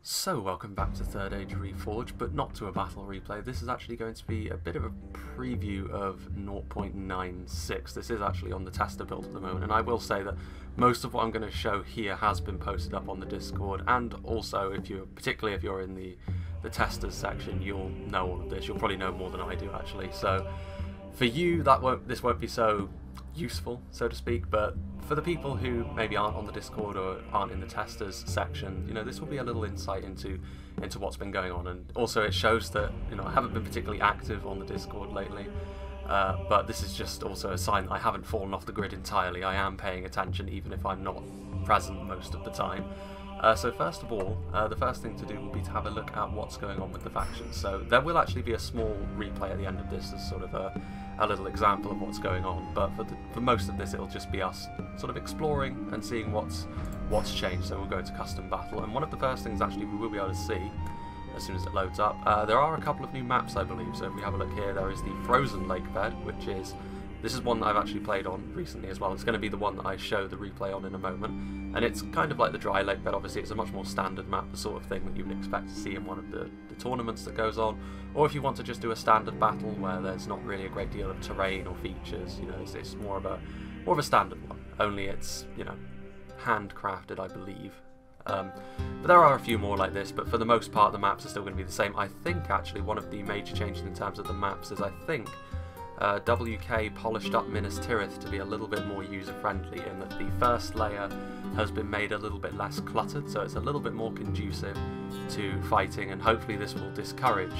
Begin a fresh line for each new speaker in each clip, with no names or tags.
So welcome back to Third Age Reforged, but not to a battle replay. This is actually going to be a bit of a preview of 0.96. This is actually on the tester build at the moment, and I will say that most of what I'm going to show here has been posted up on the Discord, and also particularly if you're in the testers section, you'll know all of this. You'll probably know more than I do actually. So for you, this won't be so useful, so to speak, but for the people who maybe aren't on the Discord or aren't in the testers section, this will be a little insight into what's been going on. And also it shows that I haven't been particularly active on the Discord lately, but this is just also a sign that I haven't fallen off the grid entirely. I am paying attention even if I'm not present most of the time. So first of all, the first thing to do will be to have a look at what's going on with the factions. So there will actually be a small replay at the end of this as sort of a little example of what's going on, but for most of this it'll just be us sort of exploring and seeing what's changed. So we'll go to custom battle, and one of the first things actually we will be able to see as soon as it loads up, there are a couple of new maps, I believe. So if we have a look here, there is the Frozen Lake Bed, this is one that I've actually played on recently as well. It's going to be the one that I show the replay on in a moment. And it's kind of like the Dry Lake Bed. Obviously it's a much more standard map, the sort of thing that you would expect to see in one of the tournaments that goes on. Or if you want to just do a standard battle where there's not really a great deal of terrain or features, it's more of a standard one. Only it's, handcrafted, I believe. But there are a few more like this, but for the most part the maps are still going to be the same. I think actually one of the major changes in terms of the maps is WK polished up Minas Tirith to be a little bit more user-friendly, in that the first layer has been made a little bit less cluttered, so it's a little bit more conducive to fighting, and hopefully this will discourage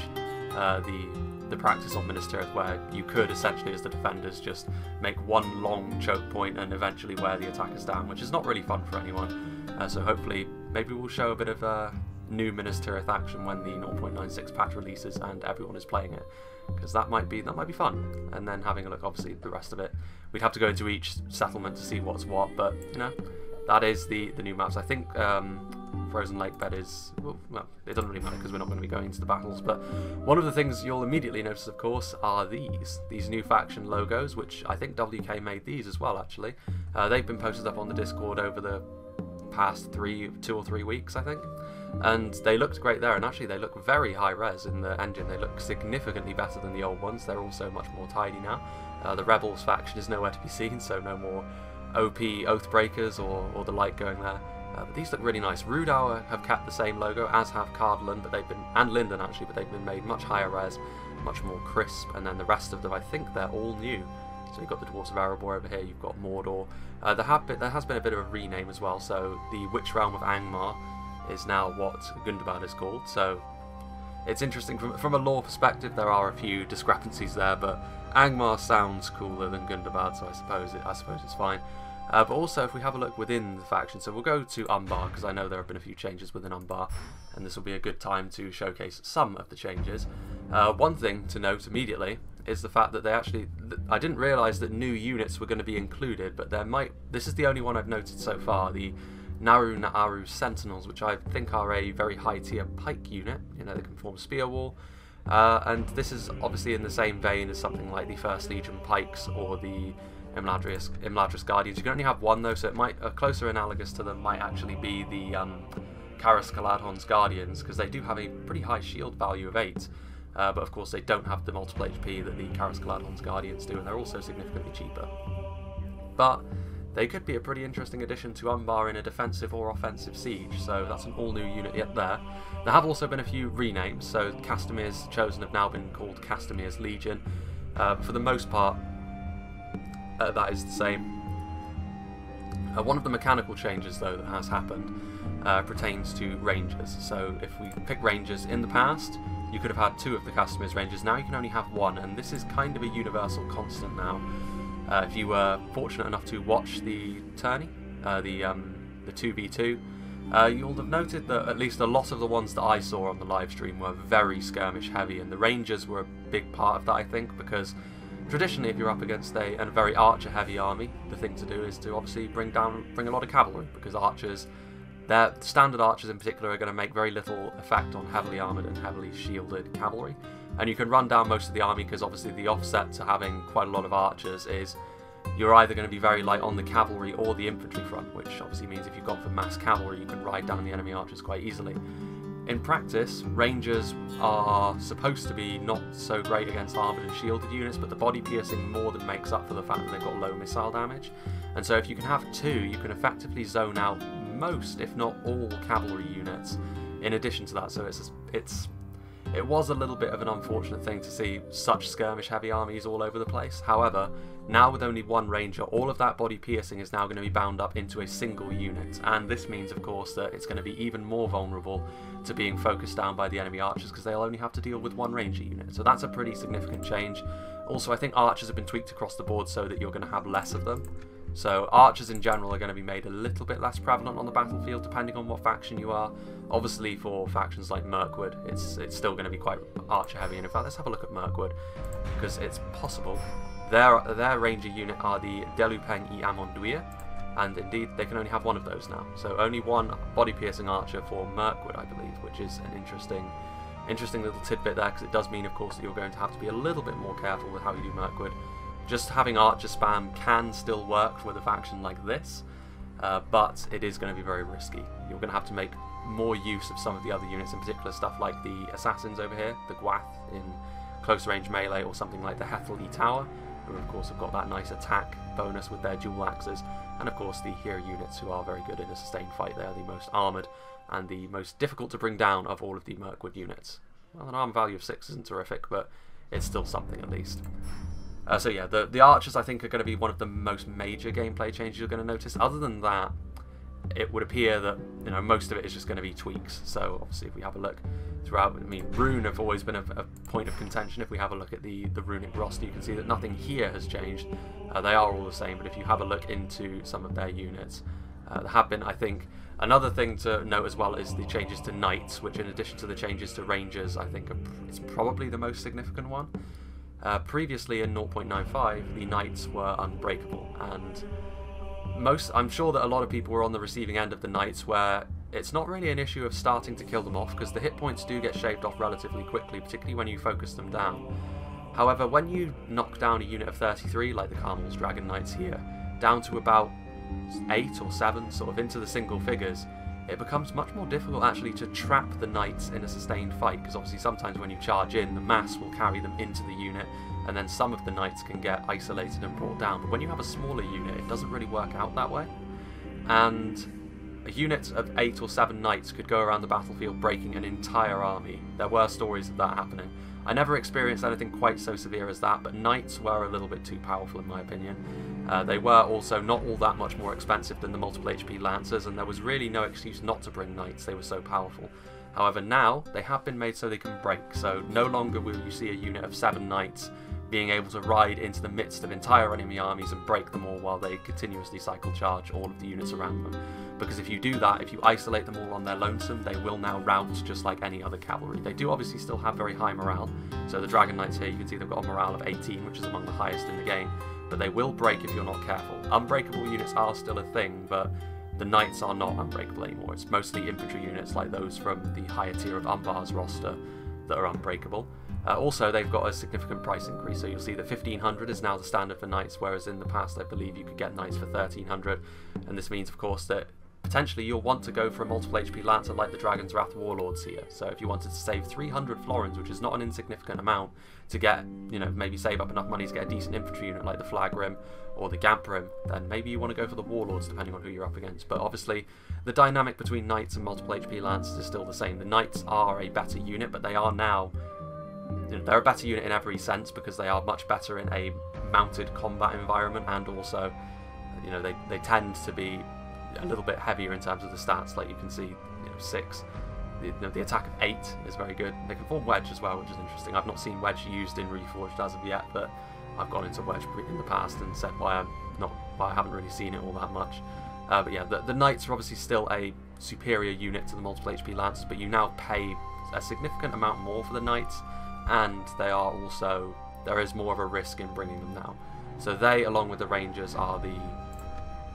the practice on Minas Tirith, where you could essentially, as the defenders, just make one long choke point and eventually wear the attackers down, which is not really fun for anyone. So hopefully maybe we'll show a bit of new Minas Tirith action when the 0.96 patch releases and everyone is playing it, because that might be fun. And then having a look, obviously the rest of it, we'd have to go into each settlement to see what's what, but that is the new maps. I think Frozen Lake Bed is, well, it doesn't really matter because we're not going to be going into the battles, but one of the things you'll immediately notice, of course, are these new faction logos, which I think WK made these as well actually. They've been posted up on the Discord over the past 2 or 3 weeks, I think, and they looked great there, and actually they look very high res in the engine. They look significantly better than the old ones. They're also much more tidy now. The Rebels faction is nowhere to be seen, so no more OP Oathbreakers or the like going there. But these look really nice. Rudauer have kept the same logo, as have Cardland, and Linden actually, but they've been made much higher res, much more crisp, and then the rest of them, I think they're all new. So you've got the Dwarves of Erebor over here, you've got Mordor. There has been a bit of a rename as well, so the Witch Realm of Angmar is now what Gundabad is called. So it's interesting, from a lore perspective there are a few discrepancies there, but Angmar sounds cooler than Gundabad, so I suppose it's fine. But also if we have a look within the faction, so we'll go to Umbar, because I know there have been a few changes within Umbar, and this will be a good time to showcase some of the changes. One thing to note immediately is the fact that I didn't realise that new units were going to be included, but this is the only one I've noted so far, the Naru Naaru Sentinels, which I think are a very high tier pike unit. They can form a spear wall, and this is obviously in the same vein as something like the First Legion pikes or the Imladris Guardians. You can only have one though, so a closer analogous to them might actually be the Karas Kaladhon's Guardians, because they do have a pretty high shield value of 8. But of course they don't have the multiple HP that the Karas Kaladhon's Guardians do, and they're also significantly cheaper. But they could be a pretty interesting addition to Umbar in a defensive or offensive siege, so that's an all-new unit yet there. There have also been a few renames, so Castamir's Chosen have now been called Castamir's Legion. For the most part, that is the same. One of the mechanical changes, though, that has happened pertains to Rangers. So if we pick Rangers in the past, you could have had 2 of the Castamir's Rangers. Now you can only have 1, and this is kind of a universal constant now. If you were fortunate enough to watch the tourney, the 2v2, you'll have noted that at least a lot of the ones that I saw on the live stream were very skirmish heavy, and the Rangers were a big part of that, I think, because traditionally if you're up against a very archer heavy army, the thing to do is to obviously bring a lot of cavalry, because archers, their standard archers in particular, are going to make very little effect on heavily armoured and heavily shielded cavalry. And you can run down most of the army, because obviously the offset to having quite a lot of archers is you're either going to be very light on the cavalry or the infantry front, which obviously means if you've gone for mass cavalry you can ride down the enemy archers quite easily. in practice, Rangers are supposed to be not so great against armoured and shielded units, but the body piercing more than makes up for the fact that they've got low missile damage. And so if you can have 2, you can effectively zone out most, if not all, cavalry units in addition to that. So it was a little bit of an unfortunate thing to see such skirmish heavy armies all over the place. However, now with only 1 ranger, all of that body piercing is now going to be bound up into a single unit, and this means of course that it's going to be even more vulnerable to being focused down by the enemy archers, because they'll only have to deal with 1 ranger unit. So that's a pretty significant change. Also, I think archers have been tweaked across the board so that you're going to have less of them. So archers in general are going to be made a little bit less prevalent on the battlefield depending on what faction you are. Obviously for factions like Mirkwood, it's still going to be quite archer heavy, and in fact let's have a look at Mirkwood, because it's possible. Their ranger unit are the Delupeng y Amonduir, and indeed they can only have 1 of those now. So only 1 body piercing archer for Mirkwood, I believe, which is an interesting little tidbit there, because it does mean of course that you're going to have to be a little bit more careful with how you do Mirkwood. Just having archer spam can still work with a faction like this, but it is going to be very risky. You're going to have to make more use of some of the other units, in particular stuff like the assassins over here, the Gwath in close range melee, or something like the Hethel E Tower, who of course have got that nice attack bonus with their dual axes, and of course the hero units, who are very good in a sustained fight. They are the most armoured and the most difficult to bring down of all of the Mirkwood units. Well, an armor value of 6 isn't terrific, but it's still something at least. So yeah, the archers I think are going to be one of the most major gameplay changes you're going to notice. Other than that, it would appear that most of it is just going to be tweaks. So obviously if we have a look throughout, I mean, Rune have always been a point of contention. If we have a look at the runic roster, you can see that nothing here has changed. They are all the same, but if you have a look into some of their units, there have been, I think, another thing to note as well is the changes to knights, which in addition to the changes to rangers, I think it's probably the most significant one. Previously in 0.95, the knights were unbreakable, and I'm sure that a lot of people were on the receiving end of the knights, where it's not really an issue of starting to kill them off, because the hit points do get shaved off relatively quickly, particularly when you focus them down. However, when you knock down a unit of 33, like the Carmel's Dragon Knights here, down to about 8 or 7, sort of into the single figures, it becomes much more difficult actually to trap the knights in a sustained fight, because obviously sometimes when you charge in, the mass will carry them into the unit, and then some of the knights can get isolated and brought down. But when you have a smaller unit, it doesn't really work out that way, and a unit of 8 or 7 knights could go around the battlefield breaking an entire army. There were stories of that happening. I never experienced anything quite so severe as that, but knights were a little bit too powerful in my opinion. They were also not all that much more expensive than the multiple HP Lancers, and there was really no excuse not to bring knights, they were so powerful. However, now they have been made so they can break, so no longer will you see a unit of 7 knights being able to ride into the midst of entire enemy armies and break them all while they continuously cycle charge all of the units around them. Because if you do that, if you isolate them all on their lonesome, they will now rout just like any other cavalry. They do obviously still have very high morale, so the Dragon Knights here, you can see they've got a morale of 18, which is among the highest in the game, but they will break if you're not careful. Unbreakable units are still a thing, but the Knights are not unbreakable anymore. It's mostly infantry units like those from the higher tier of Umbar's roster that are unbreakable. Also, they've got a significant price increase, so you'll see that 1500 is now the standard for Knights, whereas in the past I believe you could get Knights for 1300, and this means of course that potentially you'll want to go for a multiple HP Lancer like the Dragon's Wrath Warlords here. So if you wanted to save 300 florins, which is not an insignificant amount, to get, maybe save up enough money to get a decent infantry unit like the Flagrim or the Gamprim, then maybe you want to go for the Warlords depending on who you're up against. But obviously the dynamic between Knights and multiple HP Lancers is still the same. The Knights are a better unit, but they are now, they're a better unit in every sense because they are much better in a mounted combat environment, and also, they tend to be a little bit heavier in terms of the stats. Like you can see, 6. The attack of 8 is very good. They can form Wedge as well, which is interesting. I've not seen Wedge used in Reforged as of yet, but I've gone into Wedge in the past and said why I haven't really seen it all that much. But yeah, the Knights are obviously still a superior unit to the multiple HP Lancers, but you now pay a significant amount more for the Knights, and they are also, there is more of a risk in bringing them now. So they, along with the Rangers, are the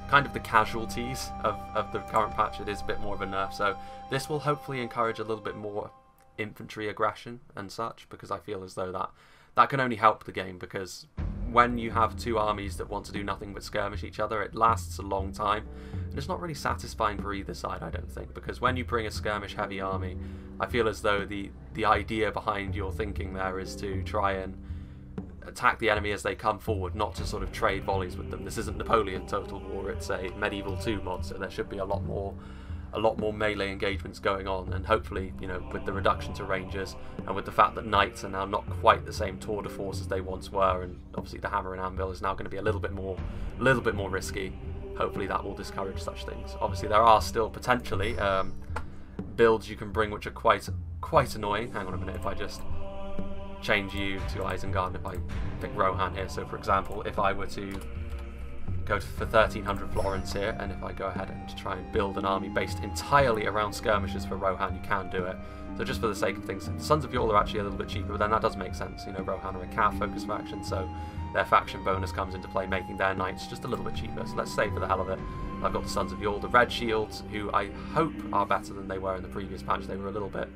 kind of the casualties of the current patch. It is a bit more of a nerf, so this will hopefully encourage a little bit more infantry aggression and such, because I feel as though that can only help the game, because when you have two armies that want to do nothing but skirmish each other, it lasts a long time, and it's not really satisfying for either side, I don't think, because when you bring a skirmish heavy army, I feel as though the idea behind your thinking there is to try and attack the enemy as they come forward, not to sort of trade volleys with them. This isn't Napoleon Total War, it's a Medieval 2 mod, so there should be a lot more melee engagements going on, and hopefully, you know, with the reduction to rangers and with the fact that knights are now not quite the same tour de force as they once were, and obviously the hammer and anvil is now going to be a little bit more risky, hopefully that will discourage such things. Obviously there are still potentially builds you can bring which are quite annoying. Hang on a minute, if I just change you to Isengard, if I pick Rohan here, so for example, if I were to go for 1300 florins here, and if I go ahead and try and build an army based entirely around skirmishes for Rohan, you can do it. So just for the sake of things, the Sons of Yule are actually a little bit cheaper, but then that does make sense. You know, Rohan are a cav focused faction, so their faction bonus comes into play, making their knights just a little bit cheaper. So let's say for the hell of it, I've got the Sons of Yule, the Red Shields, who I hope are better than they were in the previous patch. They were a little bit...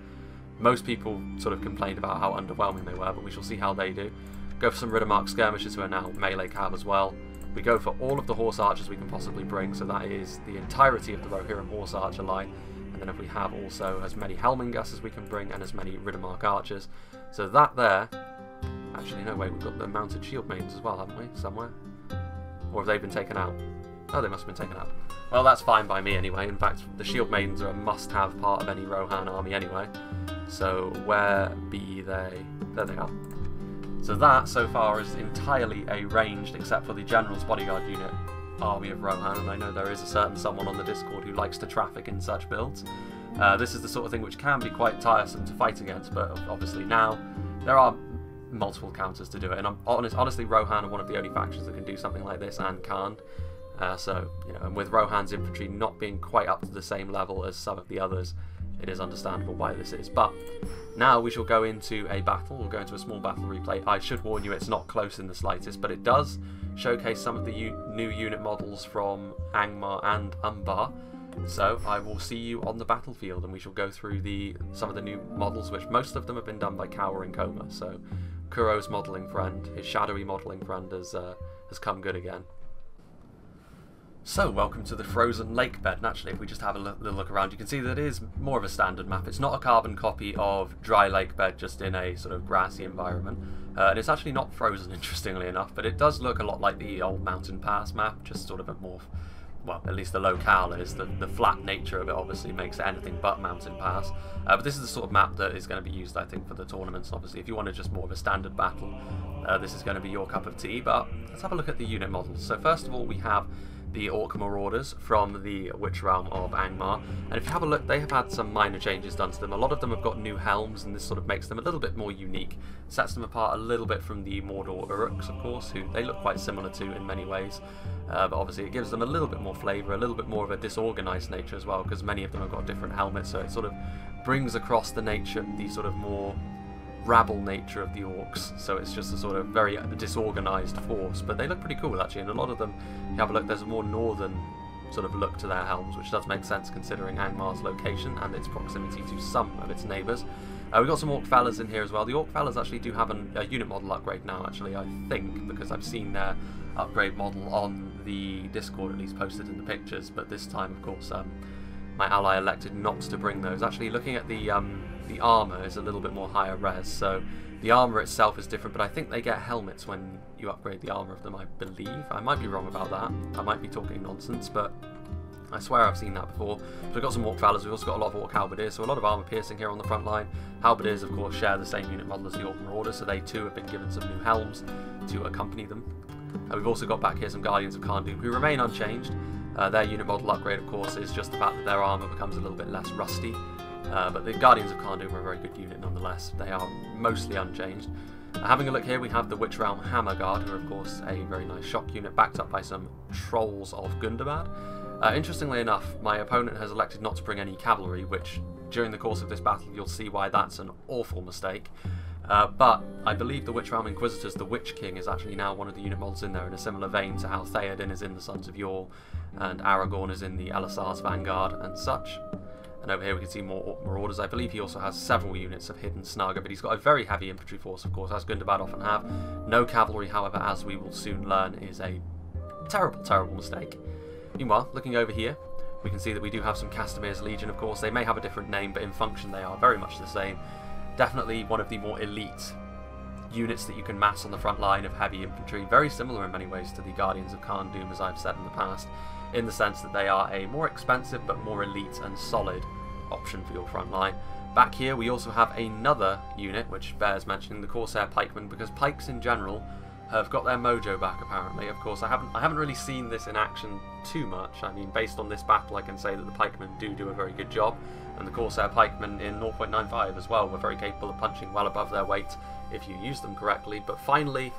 Most people sort of complained about how underwhelming they were, but we shall see how they do. Go for some Riddermark skirmishers who are now melee cav as well. We go for all of the horse archers we can possibly bring, so that is the entirety of the Rohirrim horse archer line. And then if we have also as many Helmingus as we can bring, and as many Riddermark archers. So that there... Actually, no, wait, we've got the mounted shield maidens as well, haven't we? Somewhere? Or have they been taken out? Oh, they must have been taken out. Well, that's fine by me anyway. In fact, the shield maidens are a must-have part of any Rohan army anyway. So where be they? There they are. So that, so far, is entirely a ranged, except for the General's Bodyguard unit, army of Rohan, and I know there is a certain someone on the Discord who likes to traffic in such builds. This is the sort of thing which can be quite tiresome to fight against, but obviously now there are multiple counters to do it, and honestly, Rohan are one of the only factions that can do something like this and can't. So, you know, and with Rohan's infantry not being quite up to the same level as some of the others, it is understandable why this is. But now we shall go into a battle. We'll go into a small battle replay. I should warn you, it's not close in the slightest, but it does showcase some of the new unit models from Angmar and Umbar. So I will see you on the battlefield, and we shall go through some of the new models, which most of them have been done by Cower and Coma. So Kuro's modelling friend, his shadowy modelling friend, has come good again. So, welcome to the frozen lake bed. Naturally, if we just have a little look around, you can see that it is more of a standard map. It's not a carbon copy of dry lake bed, just in a sort of grassy environment. And it's actually not frozen, interestingly enough, but it does look a lot like the old Mountain Pass map, just sort of a more... Well, at least the locale is. The flat nature of it obviously makes it anything but Mountain Pass. But this is the sort of map that is going to be used, I think, for the tournaments. Obviously, if you wanted just more of a standard battle, this is going to be your cup of tea. But let's have a look at the unit models. So first of all, we have the Orc Marauders from the Witch Realm of Angmar, and if you have a look, they have had some minor changes done to them. A lot of them have got new helms, and this sort of makes them a little bit more unique, sets them apart a little bit from the Mordor Uruks, of course, who they look quite similar to in many ways, but obviously it gives them a little bit more flavour, a little bit more of a disorganised nature as well, because many of them have got different helmets, so it sort of brings across the nature, the sort of more rabble nature of the orcs, so it's just a sort of very disorganised force, but they look pretty cool actually, and a lot of them, if you have a look, there's a more northern sort of look to their helms, which does make sense considering Angmar's location and its proximity to some of its neighbours. We've got some Orc Fellas in here as well. The Orc Fellas actually do have a unit model upgrade now, actually, I think, because I've seen their upgrade model on the Discord, at least posted in the pictures, but this time, of course, my ally elected not to bring those. Actually, looking at the armour is a little bit more higher res, so the armour itself is different, but I think they get helmets when you upgrade the armour of them, I believe. I might be wrong about that. I might be talking nonsense, but I swear I've seen that before. So we've got some Orc Fellas, we've also got a lot of Orc Halberdiers, so a lot of armour piercing here on the front line. Halberdiers, of course, share the same unit model as the Orc Marauders, so they too have been given some new helms to accompany them. We've also got back here some Guardians of Kharndoom, who remain unchanged. Their unit model upgrade, of course, is just the fact that their armour becomes a little bit less rusty. But the Guardians of Kharndoom are a very good unit nonetheless. They are mostly unchanged. Having a look here, we have the Witch Realm Hammer Guard, who are of course a very nice shock unit, backed up by some Trolls of Gundabad. Interestingly enough, my opponent has elected not to bring any cavalry, which during the course of this battle you'll see why that's an awful mistake. But I believe the Witch Realm Inquisitors, the Witch King, is actually now one of the unit models in there, in a similar vein to how Theoden is in the Sons of Yore, and Aragorn is in the Elisar's Vanguard and such. And over here we can see more Marauders. I believe he also has several units of Hidden Snugger, but he's got a very heavy infantry force, of course, as Gundabad often have. No cavalry, however, as we will soon learn, is a terrible, terrible mistake. Meanwhile, looking over here, we can see that we do have some Castamir's Legion, of course. They may have a different name, but in function they are very much the same. Definitely one of the more elite units that you can mass on the front line of heavy infantry. Very similar in many ways to the Guardians of Khan Doom, as I've said in the past, in the sense that they are a more expensive but more elite and solid option for your front line. Back here we also have another unit which bears mentioning, the Corsair Pikemen, because pikes in general have got their mojo back apparently. Of course I haven't really seen this in action too much. I mean, based on this battle I can say that the pikemen do a very good job, and the Corsair Pikemen in 0.95 as well were very capable of punching well above their weight if you use them correctly. But finally,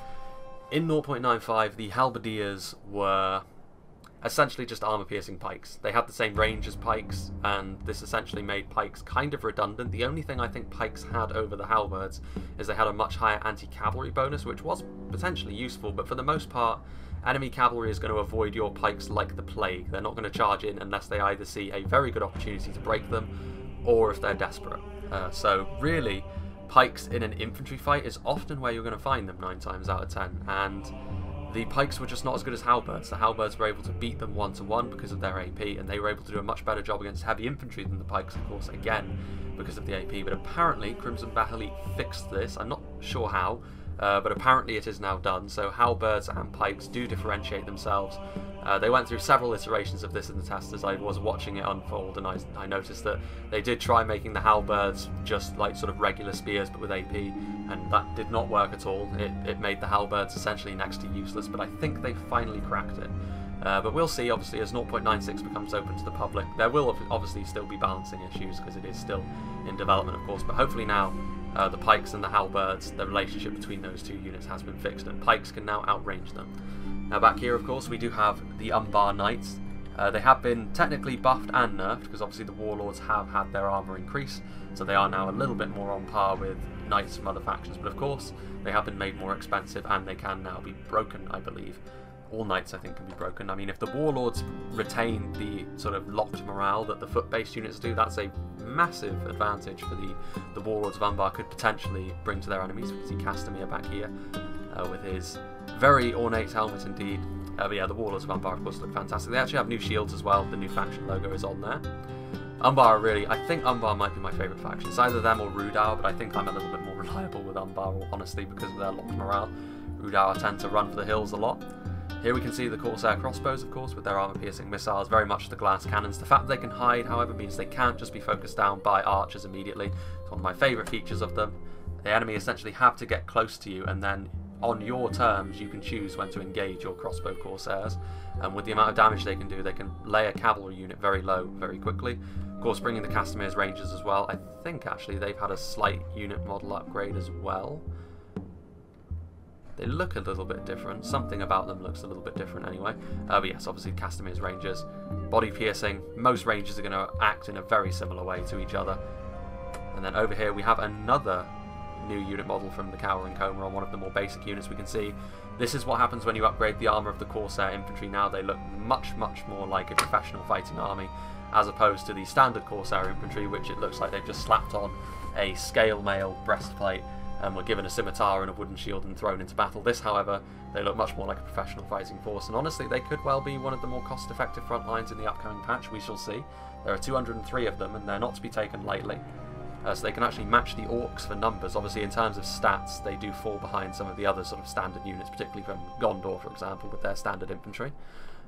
in 0.95 the Halberdiers were essentially just armor-piercing pikes. They had the same range as pikes, and this essentially made pikes kind of redundant. The only thing I think pikes had over the halberds is they had a much higher anti-cavalry bonus, which was potentially useful, but for the most part, enemy cavalry is going to avoid your pikes like the plague. They're not going to charge in unless they either see a very good opportunity to break them, or if they're desperate. So really, pikes in an infantry fight is often where you're going to find them 9 times out of 10, and the pikes were just not as good as halberds. The halberds were able to beat them 1-to-1 because of their AP, and they were able to do a much better job against heavy infantry than the pikes, of course, again, because of the AP. But apparently, Crimson Battalion fixed this. I'm not sure how, but apparently it is now done. So halberds and pikes do differentiate themselves. They went through several iterations of this in the test as I was watching it unfold, and I noticed that they did try making the halberds just like sort of regular spears but with AP, and that did not work at all. It made the halberds essentially next to useless, but I think they finally cracked it. But we'll see, obviously, as 0.96 becomes open to the public. There will obviously still be balancing issues because it is still in development, of course, but hopefully now the pikes and the halberds, the relationship between those two units has been fixed, and pikes can now outrange them. Now back here, of course, we do have the Umbar Knights. They have been technically buffed and nerfed, because obviously the Warlords have had their armour increase, so they are now a little bit more on par with Knights from other factions, but of course they have been made more expensive, and they can now be broken, I believe. All Knights, I think, can be broken. I mean, if the Warlords retain the sort of locked morale that the foot-based units do, that's a massive advantage for the Warlords of Umbar could potentially bring to their enemies. We can see Castamir back here with his very ornate helmet indeed. But yeah, the Warlords of Umbar, of course, look fantastic. They actually have new shields as well. The new faction logo is on there. Umbar, really, I think Umbar might be my favourite faction. It's either them or Rudau, but I think I'm a little bit more reliable with Umbar, honestly, because of their locked morale. Rudau tend to run for the hills a lot. Here we can see the Corsair crossbows, of course, with their armor-piercing missiles, very much the glass cannons. The fact that they can hide, however, means they can't just be focused down by archers immediately. It's one of my favourite features of them. The enemy essentially have to get close to you, and then on your terms you can choose when to engage your crossbow Corsairs. And with the amount of damage they can do, they can lay a cavalry unit very low very quickly. Of course, bringing the Castamir's Rangers as well. I think actually they've had a slight unit model upgrade as well. They look a little bit different. Something about them looks a little bit different anyway. But yes, obviously Castamir's Rangers. Body piercing. Most Rangers are going to act in a very similar way to each other. And then over here we have another new unit model from the Cowering Coma on one of the more basic units. We can see this is what happens when you upgrade the armour of the Corsair infantry. Now they look much more like a professional fighting army, as opposed to the standard Corsair infantry, which it looks like they've just slapped on a scale mail breastplate and were given a scimitar and a wooden shield and thrown into battle. This, however, they look much more like a professional fighting force, and honestly they could well be one of the more cost-effective front lines in the upcoming patch. We shall see. There are 203 of them, and they're not to be taken lightly. So they can actually match the orcs for numbers. Obviously, in terms of stats, they do fall behind some of the other sort of standard units, particularly from Gondor, for example, with their standard infantry.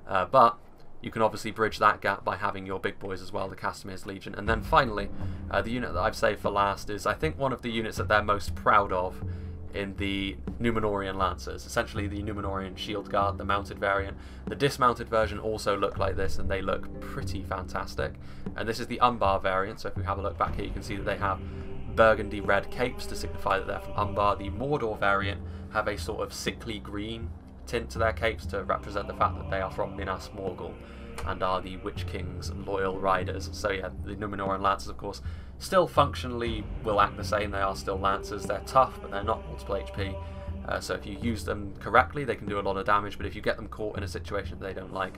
But you can obviously bridge that gap by having your big boys as well, the Castamir's Legion. And then finally, the unit that I've saved for last is, I think, one of the units that they're most proud of in the Númenórean Lancers. Essentially the Númenórean Shield Guard, the mounted variant. The dismounted version also look like this, and they look pretty fantastic. And this is the Umbar variant, so if we have a look back here, you can see that they have burgundy red capes to signify that they're from Umbar. The Mordor variant have a sort of sickly green tint to their capes to represent the fact that they are from Minas Morgul and are the Witch King's loyal riders. So yeah, the Númenórean Lancers, of course, still functionally will act the same. They are still Lancers. They're tough, but they're not multiple HP. So if you use them correctly, they can do a lot of damage, but if you get them caught in a situation that they don't like,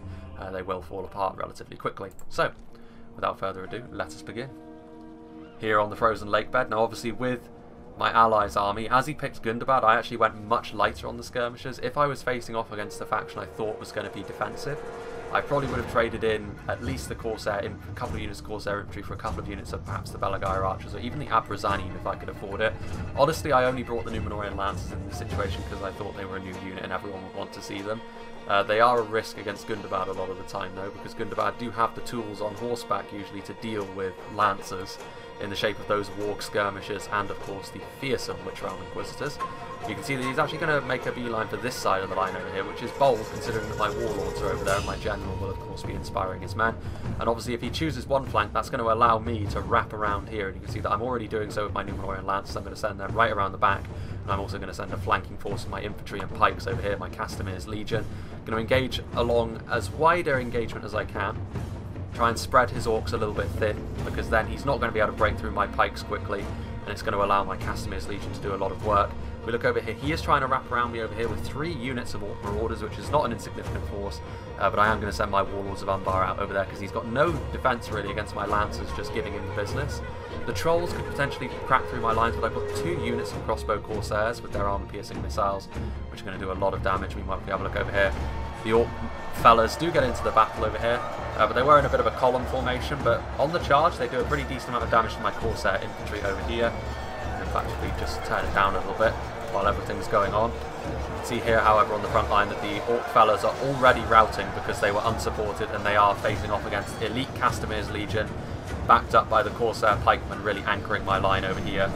they will fall apart relatively quickly. So, without further ado, let us begin. Here on the frozen lake bed, now obviously with my ally's army, as he picked Gundabad, I actually went much lighter on the skirmishers. If I was facing off against a faction I thought was going to be defensive, I probably would have traded in at least the Corsair, a couple of units of Corsair infantry for a couple of units of perhaps the Belagire archers, or even the Abrazani if I could afford it. Honestly, I only brought the Númenórean lancers in this situation because I thought they were a new unit and everyone would want to see them. They are a risk against Gundabad a lot of the time though, because Gundabad do have the tools on horseback usually to deal with lancers in the shape of those warg skirmishers and of course the fearsome Witch Realm Inquisitors. You can see that he's actually going to make a beeline for this side of the line over here, which is bold considering that my warlords are over there and my general will of course be inspiring his men. And obviously if he chooses one flank, that's going to allow me to wrap around here, and you can see that I'm already doing so with my Númenórean lancers. I'm going to send them right around the back, and I'm also going to send a flanking force of my infantry and pikes over here, my Castamir's Legion. Going to engage along as wider engagement as I can. Try and spread his orcs a little bit thin, because then he's not going to be able to break through my pikes quickly, and it's going to allow my Castamir's Legion to do a lot of work. We look over here, he is trying to wrap around me over here with 3 units of Orc Marauders, which is not an insignificant force, but I am going to send my Warlords of Umbar out over there, because he's got no defence really against my Lancers just giving him the business. The Trolls could potentially crack through my lines, but I've got 2 units of Crossbow Corsairs with their armor-piercing missiles, which are going to do a lot of damage. Meanwhile, if we have a look over here, the Orc fellas do get into the battle over here, but they were in a bit of a column formation, but on the charge they do a pretty decent amount of damage to my Corsair infantry over here. And in fact, if we just turn it down a little bit while everything's going on. You can see here, however, on the front line that the Orc fellas are already routing because they were unsupported, and they are facing off against elite Castamir's Legion, backed up by the Corsair pikemen really anchoring my line over here.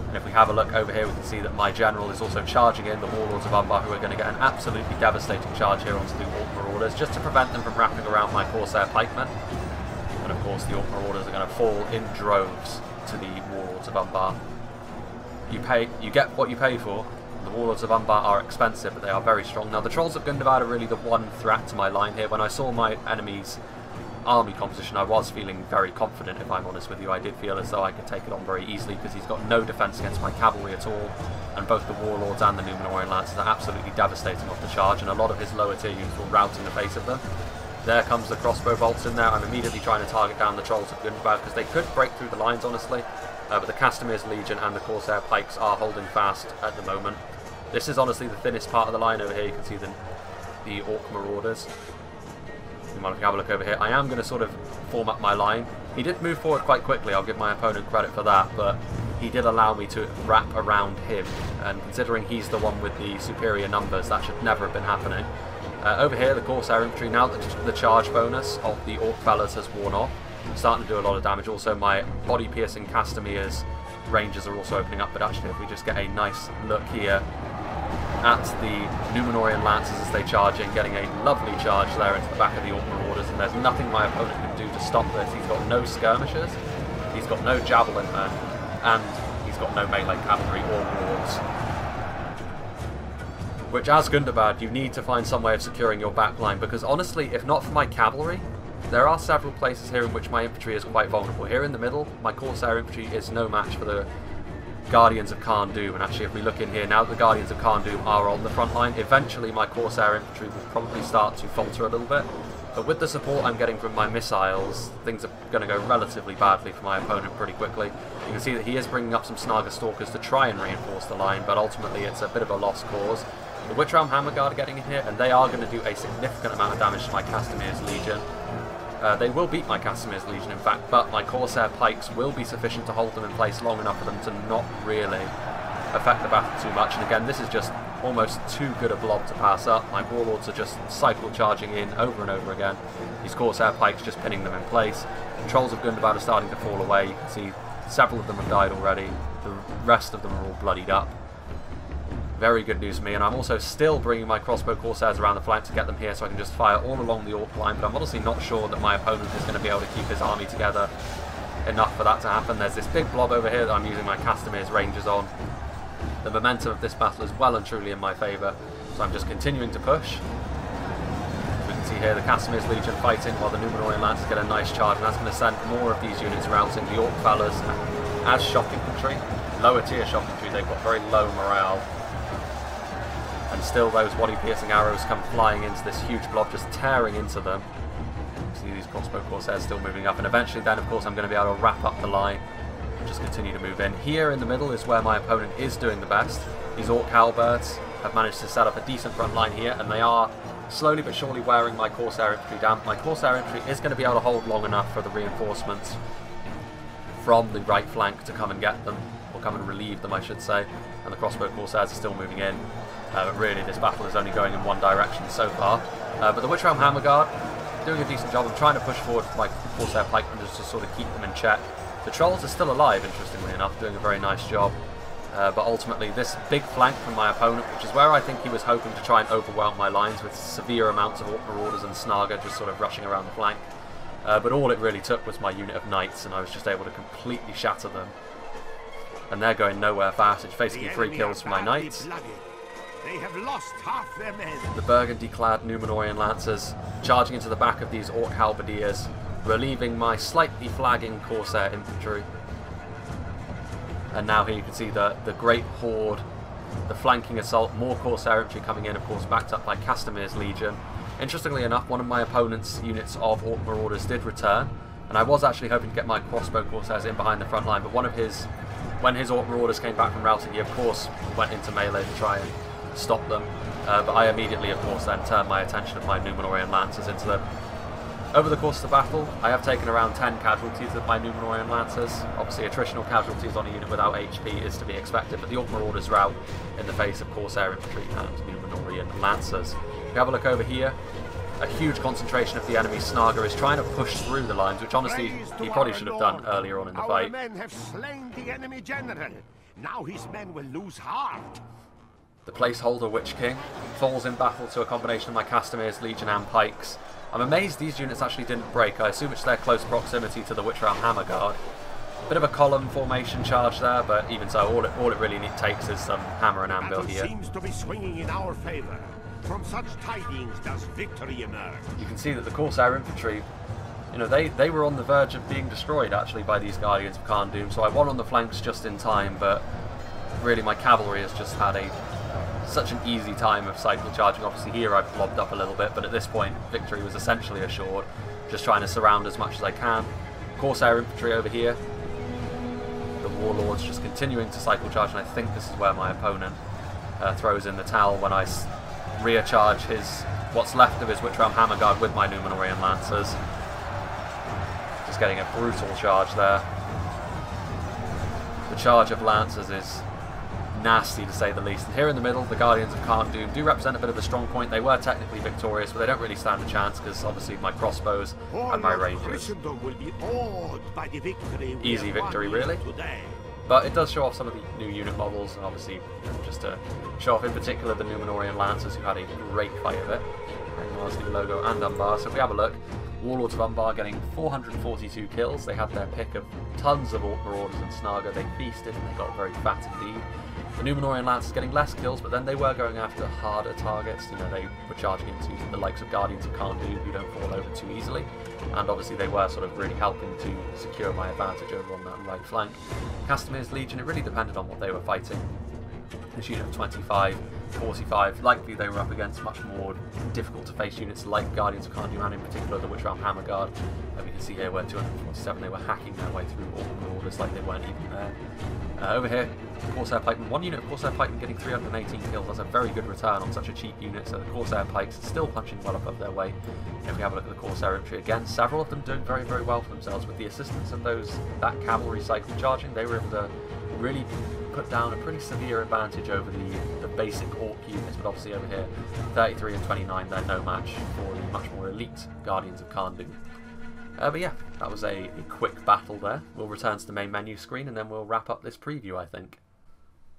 And if we have a look over here, we can see that my general is also charging in the Warlords of Umbar, who are going to get an absolutely devastating charge here onto the Orc Marauders, just to prevent them from wrapping around my Corsair pikemen. And of course the Orc Marauders are going to fall in droves to the Warlords of Umbar. You get what you pay for. The Warlords of Umbar are expensive, but they are very strong. Now the Trolls of Gundabad are really the one threat to my line here. When I saw my enemy's army composition, I was feeling very confident, if I'm honest with you. I did feel as though I could take it on very easily, because he's got no defence against my cavalry at all, and both the Warlords and the Númenórean Lancers are absolutely devastating off the charge, and a lot of his lower tier units will rout in the face of them. There comes the crossbow bolts in there. I'm immediately trying to target down the Trolls of Gundabad, because they could break through the lines, honestly, but the Castamir's Legion and the Corsair pikes are holding fast at the moment. This is honestly the thinnest part of the line over here. You can see the Orc Marauders. If you have a look over here, I am going to sort of form up my line. He did move forward quite quickly, I'll give my opponent credit for that, but he did allow me to wrap around him, and considering he's the one with the superior numbers, that should never have been happening. Over here, the Corsair infantry, now that the charge bonus of the Orc fellas has worn off, starting to do a lot of damage. Also, my body-piercing Castamir's ranges are also opening up, but actually if we just get a nice look here at the Númenórean Lancers as they charge in, getting a lovely charge there into the back of the Orc Marauders, and there's nothing my opponent can do to stop this. He's got no skirmishers, he's got no javelin men, and he's got no melee cavalry or wards. Which, as Gundabad, you need to find some way of securing your backline, because honestly, if not for my cavalry, there are several places here in which my infantry is quite vulnerable. Here in the middle, my Corsair infantry is no match for the Guardians of Khan Doom, and actually if we look in here, now that the Guardians of Khan Doom are on the front line, eventually my Corsair infantry will probably start to falter a little bit, but with the support I'm getting from my missiles, things are going to go relatively badly for my opponent pretty quickly. You can see that he is bringing up some Snaga Stalkers to try and reinforce the line, but ultimately it's a bit of a lost cause. The Witch Realm Hammer Guard are getting in here, and they are going to do a significant amount of damage to my Castamir's Legion. They will beat my Castamir's Legion, in fact, but my Corsair pikes will be sufficient to hold them in place long enough for them to not really affect the battle too much. And again, this is just almost too good a blob to pass up. My Warlords are just cycle charging in over and over again. These Corsair pikes just pinning them in place. The Trolls of Gundabad are starting to fall away. You can see several of them have died already. The rest of them are all bloodied up. Very good news for me, and I'm also still bringing my crossbow Corsairs around the flank to get them here so I can just fire all along the Orc line, but I'm honestly not sure that my opponent is going to be able to keep his army together enough for that to happen. There's this big blob over here that I'm using my Castamir's Rangers on. The momentum of this battle is well and truly in my favour, so I'm just continuing to push. We can see here the Castamir's Legion fighting while the Númenórean Lancers get a nice charge, and that's going to send more of these units routing. The Orc fellas as shock infantry, lower tier shock infantry, they've got very low morale. And still those body-piercing arrows come flying into this huge blob, just tearing into them. see these crossbow corsairs still moving up, and eventually then of course I'm going to be able to wrap up the line and just continue to move in. Here in the middle is where my opponent is doing the best. These Orc halberds have managed to set up a decent front line here, and they are slowly but surely wearing my Corsair infantry down. My Corsair infantry is going to be able to hold long enough for the reinforcements from the right flank to come and get them, or come and relieve them I should say, and the crossbow corsairs are still moving in. But really this battle is only going in one direction so far. But the Witch Realm Hammer Guard doing a decent job of trying to push forward my Corsair pikemen just to sort of keep them in check. The trolls are still alive, interestingly enough, doing a very nice job. But ultimately this big flank from my opponent, which is where I think he was hoping to try and overwhelm my lines with severe amounts of Orc Marauders and Snaga just sort of rushing around the flank. But all it really took was my unit of knights, and I was just able to completely shatter them. And they're going nowhere fast. It's basically 3 kills for my knights.
They have lost half their men.
The burgundy-clad Númenórean lancers charging into the back of these Orc halberdiers, relieving my slightly flagging Corsair infantry. And now here you can see the great horde, the flanking assault, more Corsair infantry coming in, of course, backed up by Castamir's Legion. Interestingly enough, one of my opponent's units of Orc Marauders did return, and I was actually hoping to get my crossbow Corsairs in behind the front line, but when his Orc Marauders came back from routing, he of course went into melee to try and stop them. But I immediately, of course, then turned my attention of my Númenórean Lancers into them. Over the course of the battle, I have taken around 10 casualties of my Númenórean Lancers. Obviously, attritional casualties on a unit without HP is to be expected, but the Orc Marauders rout in the face of Corsair Infantry and Númenórean Lancers. If you have a look over here, a huge concentration of the enemy Snaga is trying to push through the lines, which honestly he probably should have done earlier on in the fight.
Our men have slain the enemy general. Now his men will lose heart.
The placeholder Witch King falls in battle to a combination of my Castamir's Legion and Pikes. I'm amazed these units actually didn't break. I assume it's their close proximity to the Witch Realm Hammer Guard. Bit of a column formation charge there, but even so, all it really takes is some hammer and anvil here.
Seems to be swinging in our favor. From such tidings does victory emerge.
You can see that the Corsair infantry, you know, they were on the verge of being destroyed actually by these Guardians of Khan Doom. So I won on the flanks just in time, but really my cavalry has just had such an easy time of cycle charging. Obviously here I've blobbed up a little bit, but at this point victory was essentially assured. Just trying to surround as much as I can. Corsair infantry over here. The Warlords just continuing to cycle charge, and I think this is where my opponent throws in the towel when I recharge what's left of his Witch Realm Hammer Guard with my Númenórean Lancers. Just getting a brutal charge there. The charge of Lancers is nasty to say the least. And here in the middle, the Guardians of Khan Doom do represent a bit of a strong point. They were technically victorious, but they don't really stand a chance because obviously my crossbows and my rangers.
Will be awed by the victory
easy victory, really.
Today.
But it does show off some of the new unit models, and obviously just to show off in particular the Númenórean Lancers, who had a great fight of it. And Marsley logo and Umbar. So if we have a look, Warlords of Umbar getting 442 kills. They had their pick of tons of Orc Marauders and Snaga. They feasted and they got very fat indeed. The Númenórean Lancers getting less kills, but then they were going after harder targets. You know, they were charging into the likes of Guardians of Khan Doom, who don't fall over too easily. And obviously they were sort of really helping to secure my advantage over on that right flank. Castamir's Legion, it really depended on what they were fighting. This unit of 25, 45, likely they were up against much more difficult to face units like Guardians of Khan Doom, and in particular the Witch Realm Hammer Guard. And we can see here where 247 they were hacking their way through all the orders like they weren't even there. Over here, Corsair Pikemen, one unit of Corsair Pikemen getting 318 kills. That's a very good return on such a cheap unit, so the Corsair Pikes are still punching well above their weight. If we have a look at the Corsair infantry, again, several of them doing very, very well for themselves. With the assistance of that cavalry cycle charging, they were able to really put down a pretty severe advantage over the basic Orc units, but obviously over here, 33 and 29, they're no match for the much more elite Guardians of Khan Doom. But yeah, that was a quick battle there. We'll return to the main menu screen and then we'll wrap up this preview, I think.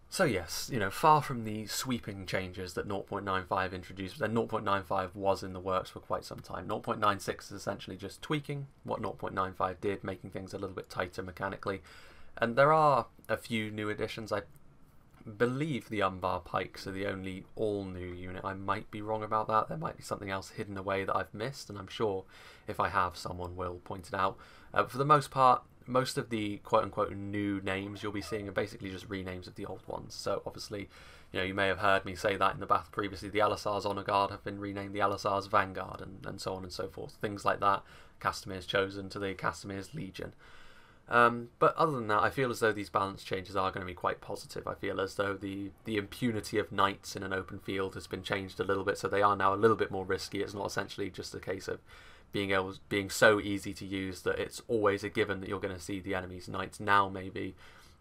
So yes, you know, far from the sweeping changes that 0.95 introduced, then 0.95 was in the works for quite some time. 0.96 is essentially just tweaking what 0.95 did, making things a little bit tighter mechanically. And there are a few new additions. I believe the Umbar Pikes are the only all-new unit. I might be wrong about that. There might be something else hidden away that I've missed, and I'm sure if I have, someone will point it out. But for the most part, most of the quote-unquote new names you'll be seeing are basically just renames of the old ones. So obviously, you may have heard me say that in the battle previously. The Elisar's Honor Guard have been renamed the Elisar's Vanguard, and so on and so forth. Things like that. Castamir's Chosen to the Castamir's Legion. But other than that, I feel as though these balance changes are going to be quite positive. I feel as though the impunity of knights in an open field has been changed a little bit, so they are now a little bit more risky. It's not essentially just a case of being so easy to use that it's always a given that you're going to see the enemy's knights. Now maybe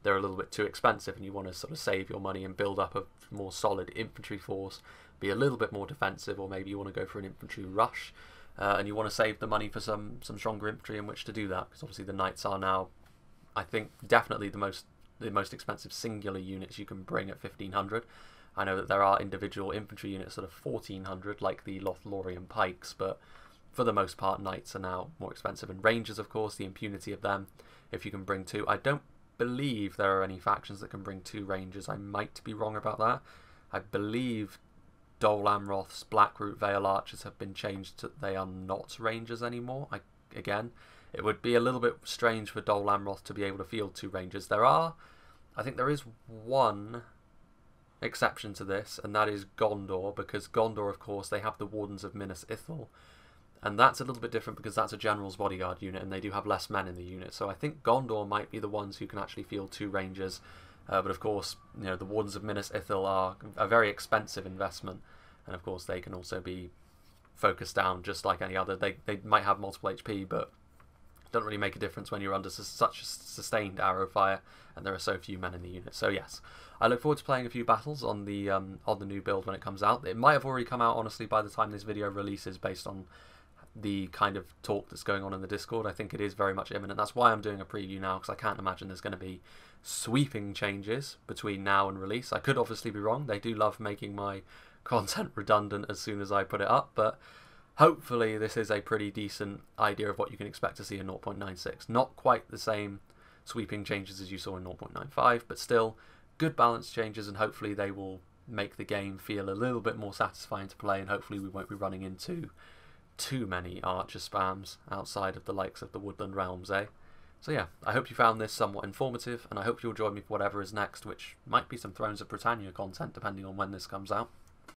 they're a little bit too expensive and you want to sort of save your money and build up a more solid infantry force, be a little bit more defensive, or maybe you want to go for an infantry rush. And you want to save the money for some stronger infantry in which to do that, because obviously the knights are now, I think, definitely the most expensive singular units you can bring at 1500. I know that there are individual infantry units that are 1400, like the Lothlorien pikes, but for the most part, knights are now more expensive. And rangers, of course, the impunity of them, if you can bring 2. I don't believe there are any factions that can bring 2 rangers. I might be wrong about that. I believe Dol Amroth's Blackroot Vale Archers have been changed to they are not rangers anymore. Again, it would be a little bit strange for Dol Amroth to be able to field 2 rangers. I think there is one exception to this, and that is Gondor, because Gondor, of course, they have the Wardens of Minas Ithil, and that's a little bit different because that's a General's Bodyguard unit, and they do have less men in the unit. So I think Gondor might be the ones who can actually field 2 rangers. But of course, the Wardens of Minas Ithil are a very expensive investment, and of course they can also be focused down just like any other. They might have multiple HP, but don't really make a difference when you're under such sustained arrow fire, and there are so few men in the unit. So yes, I look forward to playing a few battles on the new build when it comes out. It might have already come out, honestly, by the time this video releases, based on the kind of talk that's going on in the Discord. I think it is very much imminent. That's why I'm doing a preview now, because I can't imagine there's going to be sweeping changes between now and release. I could obviously be wrong. They do love making my content redundant as soon as I put it up, but hopefully this is a pretty decent idea of what you can expect to see in 0.96. Not quite the same sweeping changes as you saw in 0.95, but still good balance changes, and hopefully they will make the game feel a little bit more satisfying to play, and hopefully we won't be running into too many archer spams outside of the likes of the Woodland Realms, eh? So yeah, I hope you found this somewhat informative, and I hope you'll join me for whatever is next, which might be some Thrones of Britannia content depending on when this comes out.